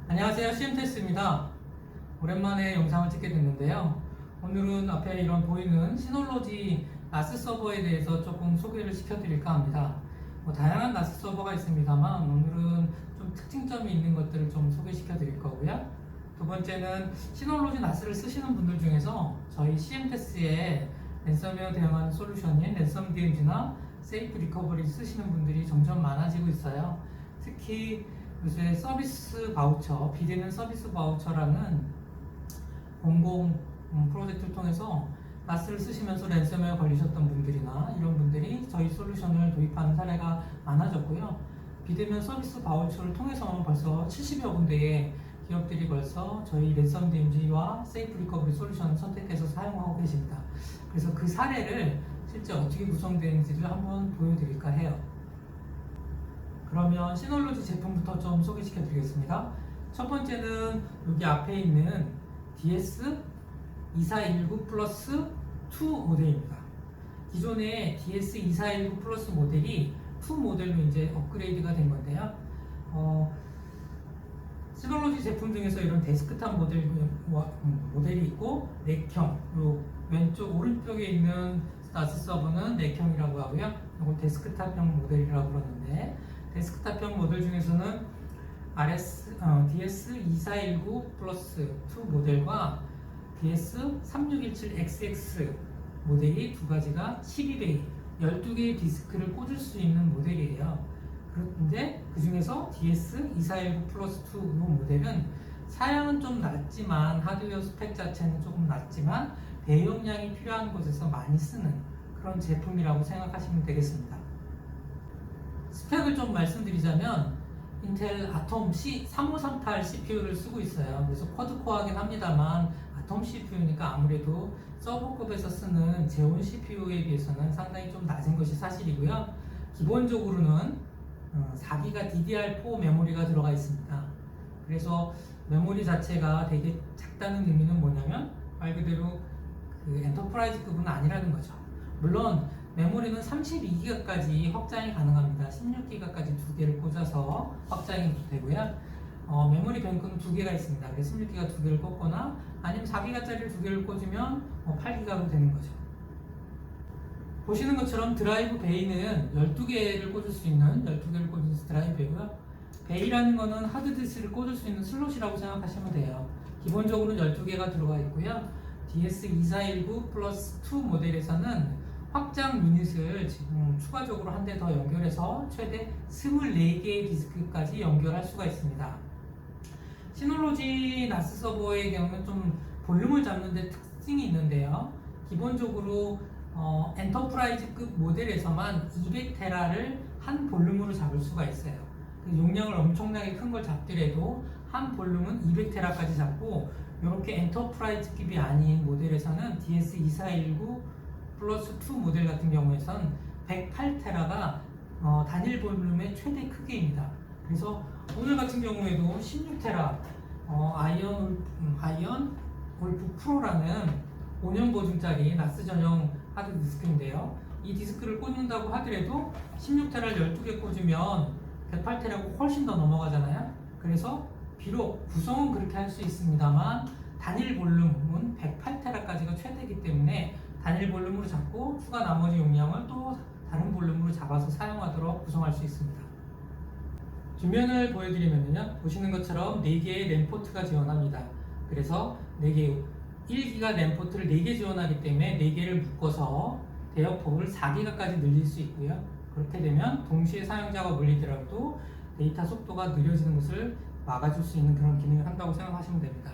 안녕하세요. CM테스트입니다. 오랜만에 영상을 찍게 됐는데요. 오늘은 앞에 이런 보이는 시놀로지 나스 서버에 대해서 조금 소개를 시켜드릴까 합니다. 다양한 나스 서버가 있습니다만 오늘은 좀 특징점이 있는 것들을 좀 소개시켜 드릴 거고요. 두 번째는 시놀로지 나스를 쓰시는 분들 중에서 저희 CM테스트의 랜섬웨어 대응하는 솔루션인 랜섬 DMG나 세이프 리커버리 쓰시는 분들이 점점 많아지고 있어요. 특히 요새 서비스 바우처, 비대면 서비스 바우처라는 공공 프로젝트를 통해서 나스를 쓰시면서 랜섬웨어 걸리셨던 분들이나 이런 분들이 저희 솔루션을 도입하는 사례가 많아졌고요. 비대면 서비스 바우처를 통해서 벌써 70여 군데의 기업들이 벌써 저희 랜섬 DMG와 세이프 리커버리 솔루션을 선택해서 사용하고 계십니다. 그래서 그 사례를 실제 어떻게 구성되는지를 한번 보여드릴까 해요. 그러면 시놀로지 제품부터 좀 소개시켜 드리겠습니다. 첫 번째는 여기 앞에 있는 DS2419 플러스 2 모델입니다. 기존의 DS2419 플러스 모델이 2 모델로 이제 업그레이드가 된 건데요. 시놀로지 제품 중에서 이런 데스크탑 모델이 있고 넥형, 왼쪽 오른쪽에 있는 나스 서버는 넥형이라고 하고요. 이건 데스크탑형 모델이라고 그러는데 데스크탑형 모델 중에서는 DS2419 플러스 2 모델과 DS3617XX 모델이 두 가지가 12베이, 12개의 디스크를 꽂을 수 있는 모델이에요. 그런데 그 중에서 DS2419 플러스 2 모델은 사양은 좀 낮지만 하드웨어 스펙 자체는 조금 낮지만 대용량이 필요한 곳에서 많이 쓰는 그런 제품이라고 생각하시면 되겠습니다. 스펙을 좀 말씀드리자면 인텔 아톰 C353타일 CPU를 쓰고 있어요. 그래서 쿼드코어하긴 합니다만 아톰 CPU니까 아무래도 서버급에서 쓰는 제온 CPU에 비해서는 상당히 좀 낮은 것이 사실이고요. 기본적으로는 4기가 DDR4 메모리가 들어가 있습니다. 그래서 메모리 자체가 되게 작다는 의미는 뭐냐면 말 그대로 그 엔터프라이즈급은 아니라는 거죠. 물론 메모리는 32기가까지 확장이 가능합니다. 16기가까지 두 개를 꽂아서 확장이 되고요. 메모리 뱅크는 두 개가 있습니다. 그래서 16기가 두 개를 꽂거나 아니면 4기가짜리를 두 개를 꽂으면 8기가로 되는 거죠. 보시는 것처럼 드라이브 베이는 12개를 꽂을 수 있는 12개를 꽂은 드라이브 베이고요. 베이라는 거는 하드디스크를 꽂을 수 있는 슬롯이라고 생각하시면 돼요. 기본적으로는 12개가 들어가 있고요. DS2419 플러스 2 모델에서는 확장 유닛을 지금 추가적으로 한 대 더 연결해서 최대 24개의 디스크까지 연결할 수가 있습니다. 시놀로지 나스 서버의 경우는 좀 볼륨을 잡는 데 특징이 있는데요. 기본적으로 엔터프라이즈급 모델에서만 200테라를 한 볼륨으로 잡을 수가 있어요. 용량을 엄청나게 큰 걸 잡더라도 한 볼륨은 200테라까지 잡고 이렇게 엔터프라이즈급이 아닌 모델에서는 DS2419 플러스 2 모델 같은 경우에선 108테라가 단일 볼륨의 최대 크기입니다. 그래서 오늘 같은 경우에도 16테라 아이언 골프 프로라는 5년 보증짜리 나스 전용 하드 디스크인데요. 이 디스크를 꽂는다고 하더라도 16테라를 12개 꽂으면 108테라고 훨씬 더 넘어가잖아요. 그래서 비록 구성은 그렇게 할 수 있습니다만 단일 볼륨은 108테라까지가 최대이기 때문에 단일 볼륨으로 잡고 추가 나머지 용량을 또 다른 볼륨으로 잡아서 사용하도록 구성할 수 있습니다. 뒷면을 보여드리면요. 보시는 것처럼 4개의 램 포트가 지원합니다. 그래서 4개, 1기가 램 포트를 4개 지원하기 때문에 4개를 묶어서 대역폭을 4기가까지 늘릴 수 있고요. 그렇게 되면 동시에 사용자가 몰리더라도 데이터 속도가 느려지는 것을 막아줄 수 있는 그런 기능을 한다고 생각하시면 됩니다.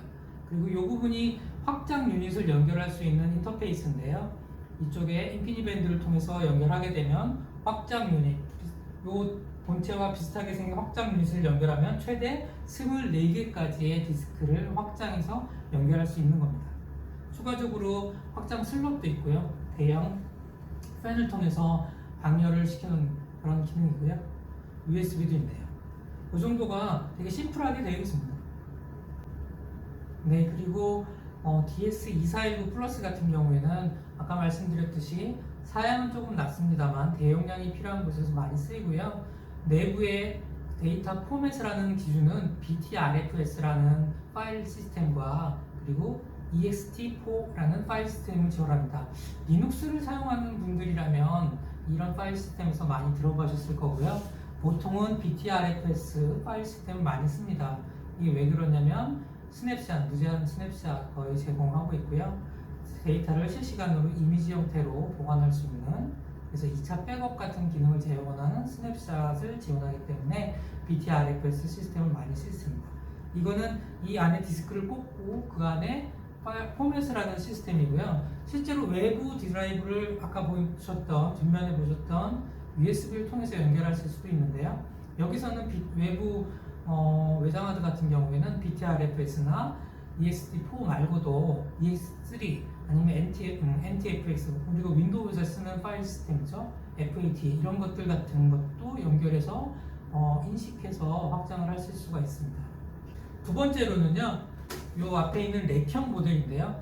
그리고 이 부분이 확장 유닛을 연결할 수 있는 인터페이스인데요. 이쪽에 인피니밴드를 통해서 연결하게 되면 확장 유닛, 이 본체와 비슷하게 생긴 확장 유닛을 연결하면 최대 24개까지의 디스크를 확장해서 연결할 수 있는 겁니다. 추가적으로 확장 슬롯도 있고요. 대형 팬을 통해서 방열을 시키는 그런 기능이고요. USB도 있네요. 이 정도가 되게 심플하게 되어 있습니다. 네, 그리고 DS2419 플러스 같은 경우에는 아까 말씀드렸듯이 사양은 조금 낮습니다만 대용량이 필요한 곳에서 많이 쓰이고요. 내부에 데이터 포맷이라는 기준은 BTRFS라는 파일 시스템과 그리고 ext4라는 파일 시스템을 지원합니다. 리눅스를 사용하는 분들이라면 이런 파일 시스템에서 많이 들어보셨을 거고요. 보통은 BTRFS 파일 시스템을 많이 씁니다. 이게 왜 그러냐면 스냅샷, 무제한 스냅샷 거의 제공하고 있고요. 데이터를 실시간으로 이미지 형태로 보관할 수 있는, 그래서 2차 백업 같은 기능을 제공하는 스냅샷을 지원하기 때문에 BTRFS 시스템을 많이 쓰습니다. 이거는 이 안에 디스크를 꽂고 그 안에 포맷을 하는 시스템이고요. 실제로 외부 드라이브를 아까 보셨던, 뒷면에 보셨던 USB를 통해서 연결하실 수도 있는데요. 여기서는 외부 외장하드 같은 경우에는 BTRFS나 ext4 말고도 ext3 아니면 NTFS, 그리고 윈도우에서 쓰는 파일 시스템이죠. FAT 이런 것들 같은 것도 연결해서 인식해서 확장을 하실 수가 있습니다. 두 번째로는요, 요 앞에 있는 렉형 모델인데요.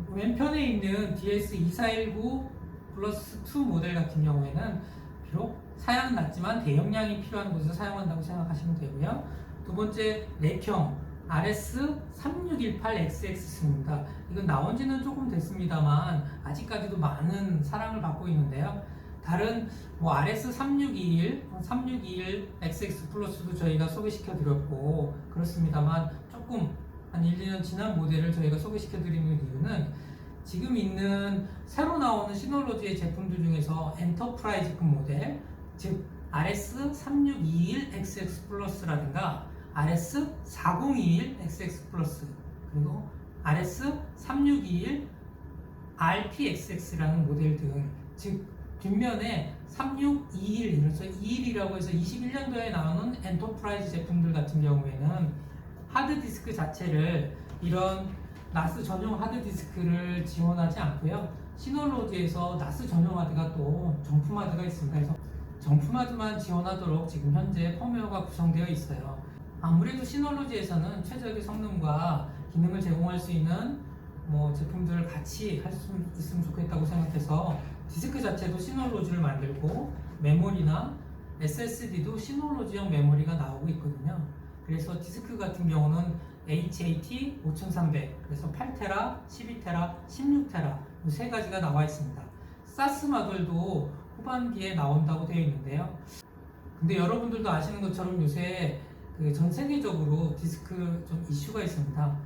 왼편에 있는 DS2419 플러스 2 모델 같은 경우에는 비록 사양은 낮지만 대용량이 필요한 곳에서 사용한다고 생각하시면 되고요. 두 번째 렉형 RS3618XX입니다. 이건 나온 지는 조금 됐습니다만 아직까지도 많은 사랑을 받고 있는데요. 다른 RS3621, 3621XX 플러스도 저희가 소개시켜 드렸고 그렇습니다만 조금 한 1, 2년 지난 모델을 저희가 소개시켜 드리는 이유는 지금 있는 새로 나오는 시놀로지의 제품들 중에서 엔터프라이즈급 모델, 즉 RS3621XX 플러스라든가 RS4021XX 플러스, 그리고 RS3621 RPXX라는 모델 등, 즉 뒷면에 3621, 그래서 21이라고 해서 21년도에 나오는 엔터프라이즈 제품들 같은 경우에는 하드디스크 자체를 이런 나스 전용 하드디스크를 지원하지 않고요. 시놀로지에서 나스 전용 하드가 또 정품 하드가 있습니다. 그래서 정품 하드만 지원하도록 지금 현재 펌웨어가 구성되어 있어요. 아무래도 시놀로지에서는 최적의 성능과 기능을 제공할 수 있는 제품들을 같이 할 수 있으면 좋겠다고 생각해서 디스크 자체도 시놀로지를 만들고 메모리나 SSD도 시놀로지형 메모리가 나오고 있거든요. 그래서 디스크 같은 경우는 HAT 5300, 그래서 8테라, 12테라, 16테라 이 세 가지가 나와 있습니다. 사스 모델도 후반기에 나온다고 되어 있는데요. 근데 여러분들도 아시는 것처럼 요새 전 세계적으로 디스크 좀 이슈가 있습니다.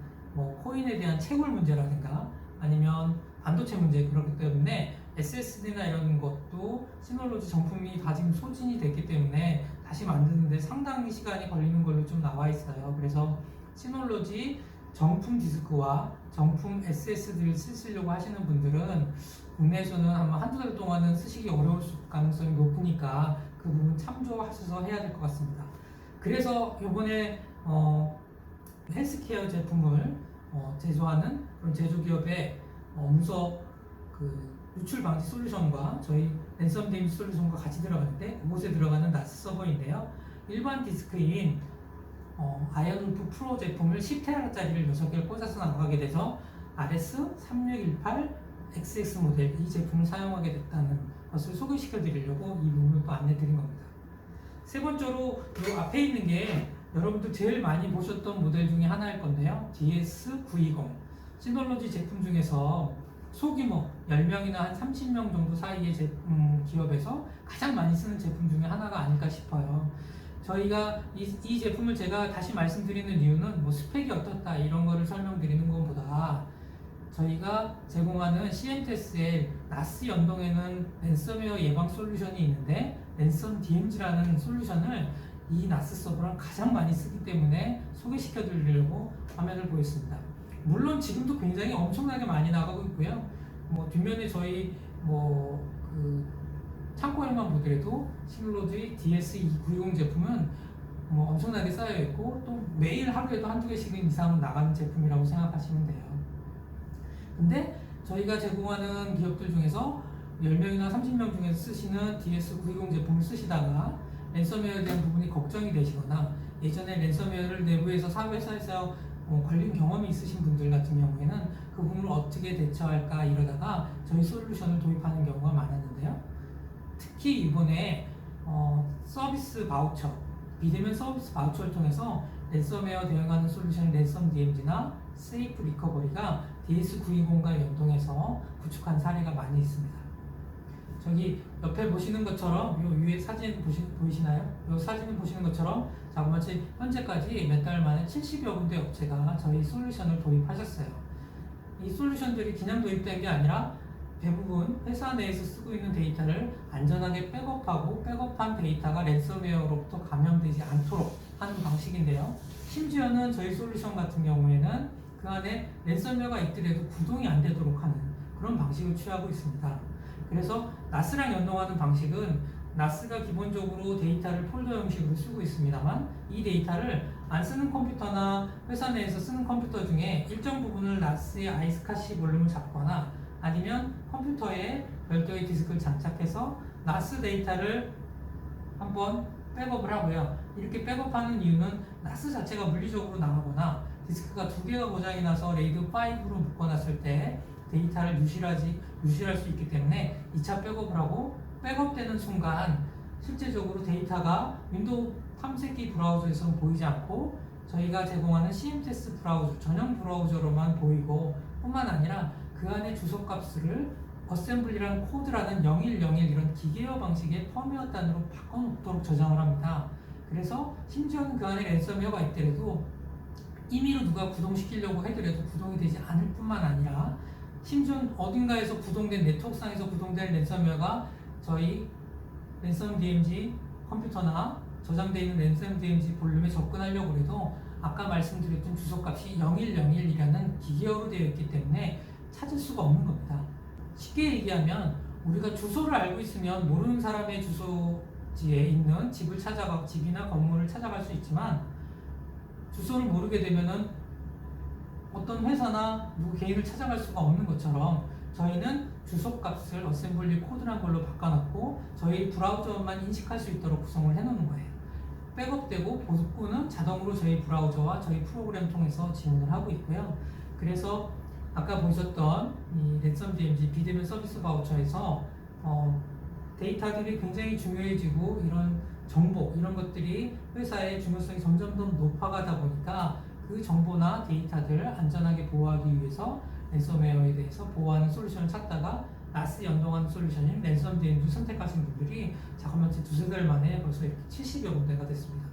코인에 대한 채굴 문제라든가 아니면 반도체 문제, 그렇기 때문에 SSD나 이런 것도 시놀로지 정품이 다 지금 소진이 됐기 때문에 다시 만드는데 상당히 시간이 걸리는 걸로 좀 나와 있어요. 그래서 시놀로지 정품 디스크와 정품 SSD를 쓰시려고 하시는 분들은 국내에서는 아마 한두 달 동안은 쓰시기 어려울 가능성이 높으니까 그 부분 참조하셔서 해야 될 것 같습니다. 그래서 이번에 헬스케어 제품을 제조하는 그런 제조기업의 문서 유출 방지 솔루션과 저희 랜섬 데미지 솔루션과 같이 들어가는데, 그곳에 들어가는 나스 서버인데요. 일반 디스크인 아이언울프 프로 제품을 10테라짜리를 6개를 꽂아서 나가게 돼서 RS3618XX 모델 이 제품을 사용하게 됐다는 것을 소개시켜 드리려고 이 부분을 또 안내 드린 겁니다. 세 번째로 이 앞에 있는 게 여러분들 제일 많이 보셨던 모델 중에 하나일 건데요. DS920 시놀로지 제품 중에서 소규모 10명이나 한 30명 정도 사이의 기업에서 가장 많이 쓰는 제품 중에 하나가 아닐까 싶어요. 저희가 이 제품을 제가 다시 말씀드리는 이유는 스펙이 어떻다 이런 거를 설명드리는 것보다 저희가 제공하는 CMTS의 나스 연동에는 랜섬웨어 예방 솔루션이 있는데 랜섬 DMZ라는 솔루션을 이 나스 서버랑 가장 많이 쓰기 때문에 소개시켜 드리려고 화면을 보였습니다. 물론 지금도 굉장히 엄청나게 많이 나가고 있고요. 뒷면에 저희 창고에만 보더라도 시놀로지 DS290 제품은 엄청나게 쌓여 있고 또 매일 하루에도 한두 개씩은 이상은 나가는 제품이라고 생각하시면 돼요. 근데 저희가 제공하는 기업들 중에서 10명이나 30명 중에서 쓰시는 DS920 제품을 쓰시다가 랜섬웨어에 대한 부분이 걱정이 되시거나 예전에 랜섬웨어를 내부에서 사회사에서 걸린 경험이 있으신 분들 같은 경우에는 그 부분을 어떻게 대처할까 이러다가 저희 솔루션을 도입하는 경우가 많았는데요. 특히 이번에 서비스 바우처, 비대면 서비스 바우처를 통해서 랜섬웨어 대응하는 솔루션 랜섬 DMZ나 세이프 리커버리가 DS920과 연동해서 구축한 사례가 많이 있습니다. 저기 옆에 보시는 것처럼 요 위에 사진 보이시나요? 요 사진을 보시는 것처럼 자그마치 현재까지 몇 달 만에 70여 군데 업체가 저희 솔루션을 도입하셨어요. 이 솔루션들이 그냥 도입된 게 아니라 대부분 회사 내에서 쓰고 있는 데이터를 안전하게 백업하고 백업한 데이터가 랜섬웨어로부터 감염되지 않도록 하는 방식인데요. 심지어는 저희 솔루션 같은 경우에는 그 안에 랜섬웨어가 있더라도 구동이 안 되도록 하는 그런 방식을 취하고 있습니다. 그래서 나스랑 연동하는 방식은 나스가 기본적으로 데이터를 폴더 형식으로 쓰고 있습니다만 이 데이터를 안 쓰는 컴퓨터나 회사 내에서 쓰는 컴퓨터 중에 일정 부분을 나스의 아이스카시 볼륨을 잡거나 아니면 컴퓨터에 별도의 디스크를 장착해서 나스 데이터를 한번 백업을 하고요. 이렇게 백업하는 이유는 나스 자체가 물리적으로 나가거나 디스크가 두 개가 고장이 나서 레이드 5로 묶어놨을 때 데이터를 유실할 수 있기 때문에 2차 백업을 하고 백업되는 순간 실제적으로 데이터가 윈도우 탐색기 브라우저에서는 보이지 않고 저희가 제공하는 CMTS 브라우저, 전용 브라우저로만 보이고 뿐만 아니라 그 안에 주소값을 어셈블리라는 코드라는 0101 이런 기계어 방식의 펌웨어 단으로 바꿔놓도록 저장을 합니다. 그래서 심지어는 그 안에 랜섬웨어가 있더라도 임의로 누가 구동시키려고 하더라도 구동이 되지 않을 뿐만 아니라 심지어 어딘가에서 구동된 네트워크상에서 구동된 랜섬웨어가 저희 랜섬 DMZ 컴퓨터나 저장되어 있는 랜섬 DMZ 볼륨에 접근하려고 해도 아까 말씀드렸던 주소값이 0101이라는 기계어로 되어 있기 때문에 찾을 수가 없는 겁니다. 쉽게 얘기하면 우리가 주소를 알고 있으면 모르는 사람의 주소지에 있는 집이나 건물을 찾아갈 수 있지만 주소를 모르게 되면은 어떤 회사나 누구 개인을 찾아갈 수가 없는 것처럼 저희는 주소값을 어셈블리 코드란 걸로 바꿔놨고 저희 브라우저만 인식할 수 있도록 구성을 해놓는 거예요. 백업되고 복구는 자동으로 저희 브라우저와 저희 프로그램 통해서 지원을 하고 있고요. 그래서 아까 보셨던 이 랜섬 DMZ 비대면 서비스 바우처에서 데이터들이 굉장히 중요해지고 이런 정보 이런 것들이 회사의 중요성이 점점 더 높아가다 보니까 그 정보나 데이터들을 안전하게 보호하기 위해서 랜섬웨어에 대해서 보호하는 솔루션을 찾다가 나스 연동하는 솔루션인 랜섬 DMZ 선택하신 분들이 자그마치 두세 달 만에 벌써 이렇게 70여 군데가 됐습니다.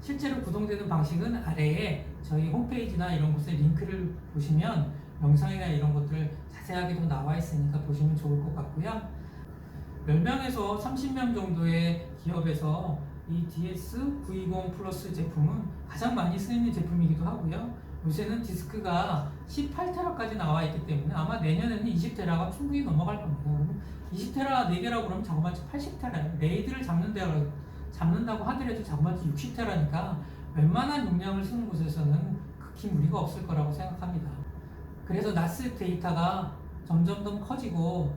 실제로 구동되는 방식은 아래에 저희 홈페이지나 이런 곳에 링크를 보시면 영상이나 이런 것들 자세하게 도 나와 있으니까 보시면 좋을 것 같고요. 10명에서 30명 정도의 기업에서 이 DS920 플러스 제품은 가장 많이 쓰이는 제품이기도 하고요. 요새는 디스크가 18테라까지 나와 있기 때문에 아마 내년에는 20테라가 충분히 넘어갈 겁니다. 20테라 4개라고 그러면 자그마치 80테라예요. 레이드를 잡는다고 하더라도 자그마치 60테라니까 웬만한 용량을 쓰는 곳에서는 극히 무리가 없을 거라고 생각합니다. 그래서 나스 데이터가 점점 더 커지고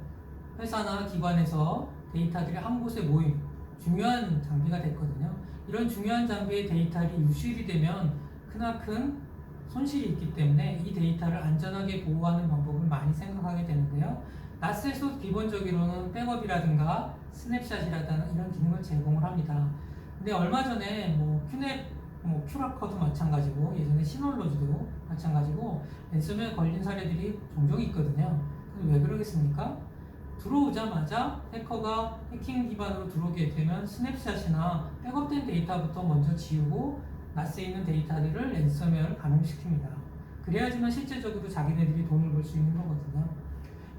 회사나 기관에서 데이터들이 한 곳에 모임 중요한 장비가 됐거든요. 이런 중요한 장비의 데이터들이 유실이 되면 크나큰 손실이 있기 때문에 이 데이터를 안전하게 보호하는 방법을 많이 생각하게 되는데요. 나스에서 기본적으로는 백업이라든가 스냅샷이라든가 이런 기능을 제공을 합니다. 근데 얼마 전에 큐넷, 큐라커도 마찬가지고 예전에 시놀로지도 마찬가지고 랜섬웨어에 걸린 사례들이 종종 있거든요. 왜 그러겠습니까? 들어오자마자 해커가 해킹 기반으로 들어오게 되면 스냅샷이나 백업된 데이터부터 먼저 지우고 나스에 있는 데이터들을 랜섬웨어를 감염시킵니다. 그래야지만 실제적으로 자기네들이 돈을 벌 수 있는 거거든요.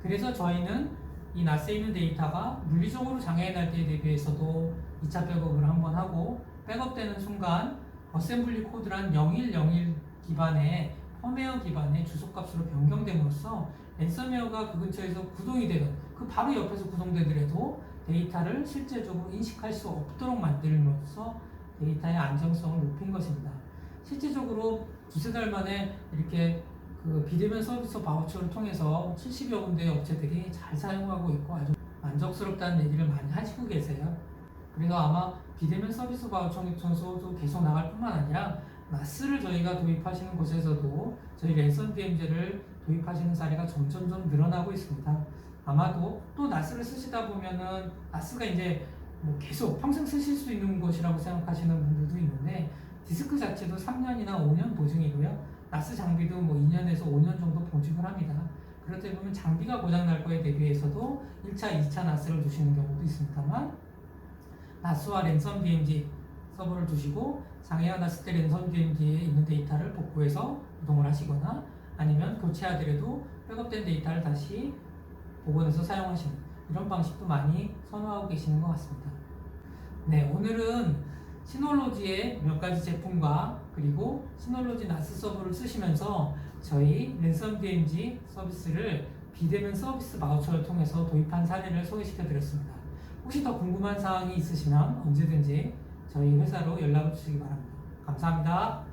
그래서 저희는 이 나스에 있는 데이터가 물리적으로 장애에 날 때에 대비해서도 2차 백업을 한번 하고 백업되는 순간 어셈블리 코드란 0101 기반의 펌웨어 기반의 주소값으로 변경됨으로써 랜섬웨어가 그 근처에서 구동이 되는 그 바로 옆에서 구동되더라도 데이터를 실제적으로 인식할 수 없도록 만들면서 데이터의 안정성을 높인 것입니다. 실제적으로 두세 달 만에 이렇게 그 비대면 서비스 바우처를 통해서 70여 군데의 업체들이 잘 사용하고 있고 아주 만족스럽다는 얘기를 많이 하시고 계세요. 그래서 아마 비대면 서비스 바우처에서도 계속 나갈 뿐만 아니라 나스를 저희가 도입하시는 곳에서도 저희 랜섬 DMZ를 도입하시는 사례가 점점 늘어나고 있습니다. 아마도 또 나스를 쓰시다 보면은 나스가 이제 뭐 계속 평생 쓰실 수 있는 것이라고 생각하시는 분들도 있는데 디스크 자체도 3년이나 5년 보증이고요. 나스 장비도 뭐 2년에서 5년 정도 보증을 합니다. 그렇다 보면 장비가 고장 날 거에 대비해서도 1차, 2차 나스를 두시는 경우도 있습니다만 나스와 랜선 DMG 서버를 두시고 장애가 났을 때 랜선 DMG에 있는 데이터를 복구해서 이동을 하시거나 아니면 교체하더라도 백업된 데이터를 다시 복원해서 사용하시는 이런 방식도 많이 선호하고 계시는 것 같습니다. 네, 오늘은 시놀로지의 몇 가지 제품과 그리고 시놀로지 나스 서버를 쓰시면서 저희 랜선 DMG 서비스를 비대면 서비스 바우처를 통해서 도입한 사례를 소개시켜 드렸습니다. 혹시 더 궁금한 사항이 있으시면 언제든지 저희 회사로 연락을 주시기 바랍니다. 감사합니다.